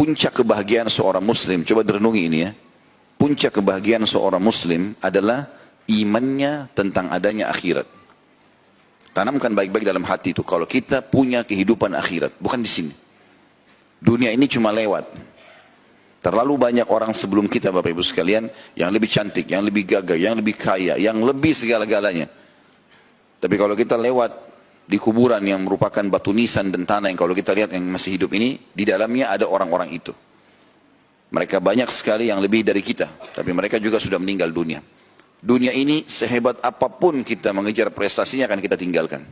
puncak kebahagiaan seorang muslim, coba direnungi ini ya. Puncak kebahagiaan seorang muslim adalah imannya tentang adanya akhirat. Tanamkan baik-baik dalam hati itu. Kalau kita punya kehidupan akhirat, bukan di sini. Dunia ini cuma lewat. Terlalu banyak orang sebelum kita, Bapak Ibu sekalian, yang lebih cantik, yang lebih gagah, yang lebih kaya, yang lebih segala-galanya. Tapi kalau kita lewat di kuburan yang merupakan batu nisan dan tanah yang kalau kita lihat yang masih hidup ini, di dalamnya ada orang-orang itu. Mereka banyak sekali yang lebih dari kita, tapi mereka juga sudah meninggal dunia. Dunia ini sehebat apapun kita mengejar prestasinya akan kita tinggalkan.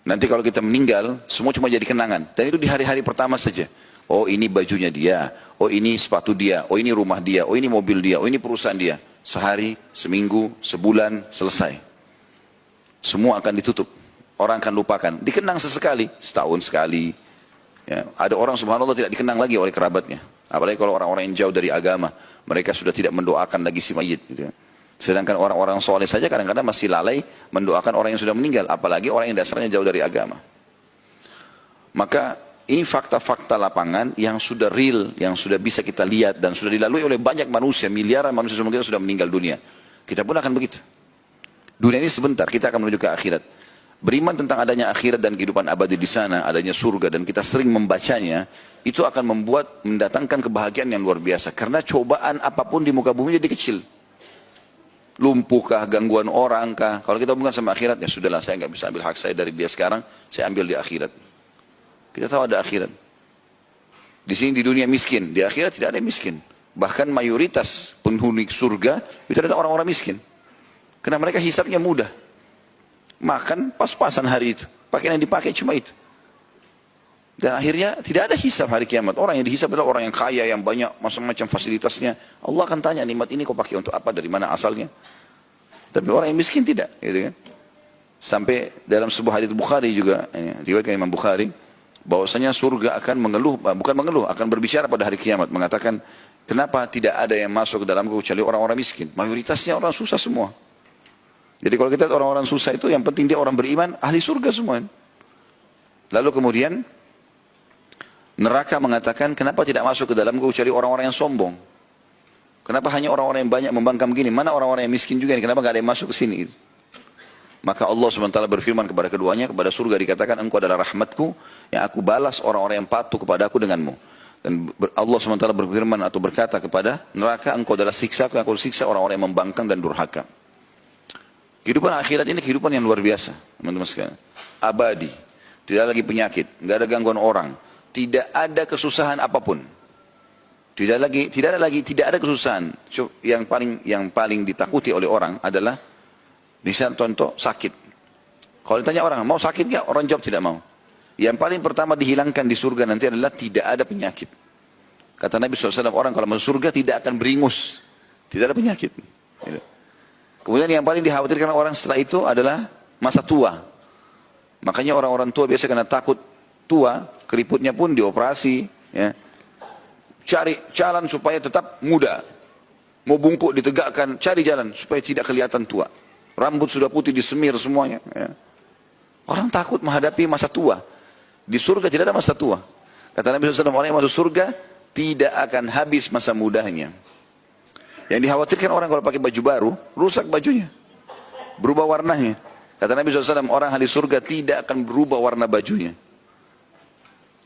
Nanti kalau kita meninggal, semua cuma jadi kenangan. Dan itu di hari-hari pertama saja. Oh ini bajunya dia, oh ini sepatu dia, oh ini rumah dia, oh ini mobil dia, oh ini perusahaan dia. Sehari, seminggu, sebulan, selesai. Semua akan ditutup. Orang akan lupakan. Dikenang sesekali, setahun sekali. Ya, ada orang subhanallah tidak dikenang lagi oleh kerabatnya. Apalagi kalau orang-orang yang jauh dari agama. Mereka sudah tidak mendoakan lagi si mayit. Gitu ya. Sedangkan orang-orang soleh saja kadang-kadang masih lalai mendoakan orang yang sudah meninggal. Apalagi orang yang dasarnya jauh dari agama. Maka ini fakta-fakta lapangan yang sudah real, yang sudah bisa kita lihat dan sudah dilalui oleh banyak manusia, miliaran manusia sudah meninggal dunia. Kita pun akan begitu. Dunia ini sebentar, kita akan menuju ke akhirat. Beriman tentang adanya akhirat dan kehidupan abadi di sana, adanya surga dan kita sering membacanya, itu akan mendatangkan kebahagiaan yang luar biasa. Karena cobaan apapun di muka bumi jadi kecil. Lumpuhkah, gangguan orang kah? Kalau kita bukan sama akhirat, ya sudahlah, saya nggak bisa ambil hak saya dari dia sekarang, saya ambil di akhirat. Kita tahu ada akhirat. Di sini di dunia miskin, di akhirat tidak ada yang miskin. Bahkan mayoritas penghuni surga itu adalah orang-orang miskin. Karena mereka hisapnya mudah. Makan pas-pasan hari itu. Pakaian yang dipakai cuma itu. Dan akhirnya tidak ada hisap hari kiamat. Orang yang dihisap adalah orang yang kaya, yang banyak macam-macam fasilitasnya. Allah akan tanya, nikmat ini kau pakai untuk apa, dari mana asalnya. Tapi orang yang miskin tidak. Gitu kan? Sampai dalam sebuah hadits Bukhari juga, riwayat Imam Bukhari, bahwasanya surga akan mengeluh, bukan mengeluh, akan berbicara pada hari kiamat. Mengatakan, kenapa tidak ada yang masuk ke dalam kecuali orang-orang miskin. Mayoritasnya orang susah semua. Jadi kalau kita lihat orang-orang susah itu, yang penting dia orang beriman, ahli surga semua. Lalu kemudian, neraka mengatakan, kenapa tidak masuk ke dalam kecuali orang-orang yang sombong. Kenapa hanya orang-orang yang banyak membangkang begini? Mana orang-orang yang miskin juga ini? Kenapa tidak ada yang masuk ke sini? Maka Allah SWT berfirman kepada keduanya, kepada surga dikatakan, engkau adalah rahmatku, yang aku balas orang-orang yang patuh kepada aku denganmu. Dan Allah SWT berfirman atau berkata kepada neraka, engkau adalah siksaku, yang aku siksa orang-orang yang membangkang dan durhaka. Kehidupan akhirat ini kehidupan yang luar biasa, teman-teman sekalian. Abadi, tidak lagi penyakit, nggak ada gangguan orang, tidak ada kesusahan apapun. Tidak ada kesusahan. Yang paling ditakuti oleh orang adalah misal contoh sakit. Kalau ditanya orang, mau sakit nggak? Orang jawab tidak mau. Yang paling pertama dihilangkan di surga nanti adalah tidak ada penyakit. Kata Nabi SAW, orang kalau masuk surga tidak akan beringus. Tidak ada penyakit. Kemudian yang paling dikhawatirkan orang setelah itu adalah masa tua. Makanya orang-orang tua biasa karena takut tua, keriputnya pun dioperasi. Ya. Cari jalan supaya tetap muda. Mau bungkuk ditegakkan, cari jalan supaya tidak kelihatan tua. Rambut sudah putih disemir semuanya. Ya. Orang takut menghadapi masa tua. Di surga tidak ada masa tua. Kata Nabi SAW, orang yang masuk surga tidak akan habis masa mudanya. Yang dikhawatirkan orang kalau pakai baju baru, rusak bajunya. Berubah warnanya. Kata Nabi SAW, orang ahli surga tidak akan berubah warna bajunya.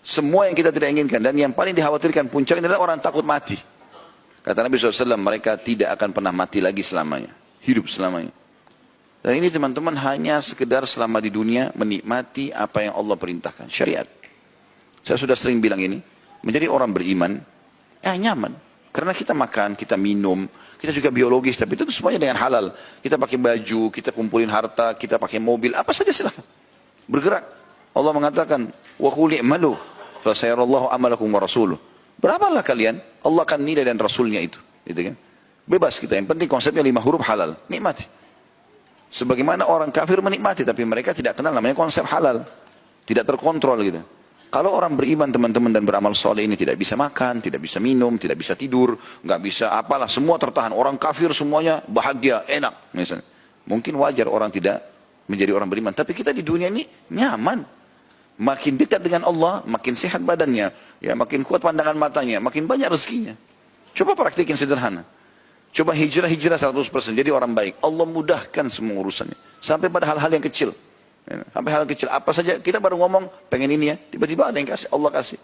Semua yang kita tidak inginkan. Dan yang paling dikhawatirkan puncaknya adalah orang takut mati. Kata Nabi SAW, mereka tidak akan pernah mati lagi selamanya. Hidup selamanya. Dan ini teman-teman hanya sekedar selama di dunia menikmati apa yang Allah perintahkan. Syariat. Saya sudah sering bilang ini. Menjadi orang beriman, nyaman. Karena kita makan, kita minum, kita juga biologis. Tapi itu semuanya dengan halal. Kita pakai baju, kita kumpulin harta, kita pakai mobil. Apa saja silahkan. Bergerak. Allah mengatakan, وَقُلِ اِعْمَلُوا فَسَيَرَ اللَّهُ عَمَلَكُمْ وَرَسُولُهُ. Berapalah kalian? Allah akan nilai dan Rasulnya itu. Gitu kan? Bebas kita. Yang penting konsepnya 5 huruf halal. Nikmati. Sebagaimana orang kafir menikmati, tapi mereka tidak kenal namanya konsep halal. Tidak terkontrol gitu. Kalau orang beriman teman-teman dan beramal soleh ini tidak bisa makan, tidak bisa minum, tidak bisa tidur, nggak bisa apalah, semua tertahan. Orang kafir semuanya bahagia, enak misalnya. Mungkin wajar orang tidak menjadi orang beriman. Tapi kita di dunia ini nyaman. Makin dekat dengan Allah, makin sehat badannya, ya makin kuat pandangan matanya, makin banyak rezekinya. Coba praktikin sederhana. Coba hijrah 100%, jadi orang baik. Allah mudahkan semua urusannya. Sampai pada hal-hal yang kecil. Sampai hal kecil, apa saja, kita baru ngomong, pengen ini ya, tiba-tiba ada yang kasih, Allah kasih.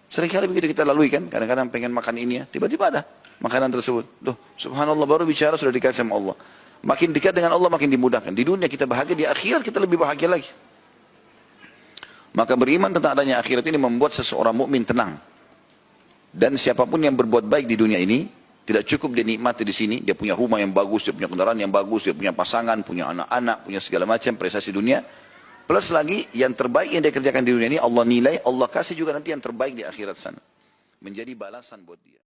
Seringkali begitu kita lalui kan, kadang-kadang pengen makan ini ya, tiba-tiba ada makanan tersebut. Duh, subhanallah, baru bicara sudah dikasih sama Allah. Makin dekat dengan Allah makin dimudahkan. Di dunia kita bahagia, di akhirat kita lebih bahagia lagi. Maka beriman tentang adanya akhirat ini membuat seseorang mukmin tenang. Dan siapapun yang berbuat baik di dunia ini, tidak cukup dia nikmati di sini, dia punya rumah yang bagus, dia punya kendaraan yang bagus, dia punya pasangan, punya anak-anak, punya segala macam prestasi dunia. Plus lagi yang terbaik yang dia kerjakan di dunia ini Allah nilai, Allah kasih juga nanti yang terbaik di akhirat sana. Menjadi balasan buat dia.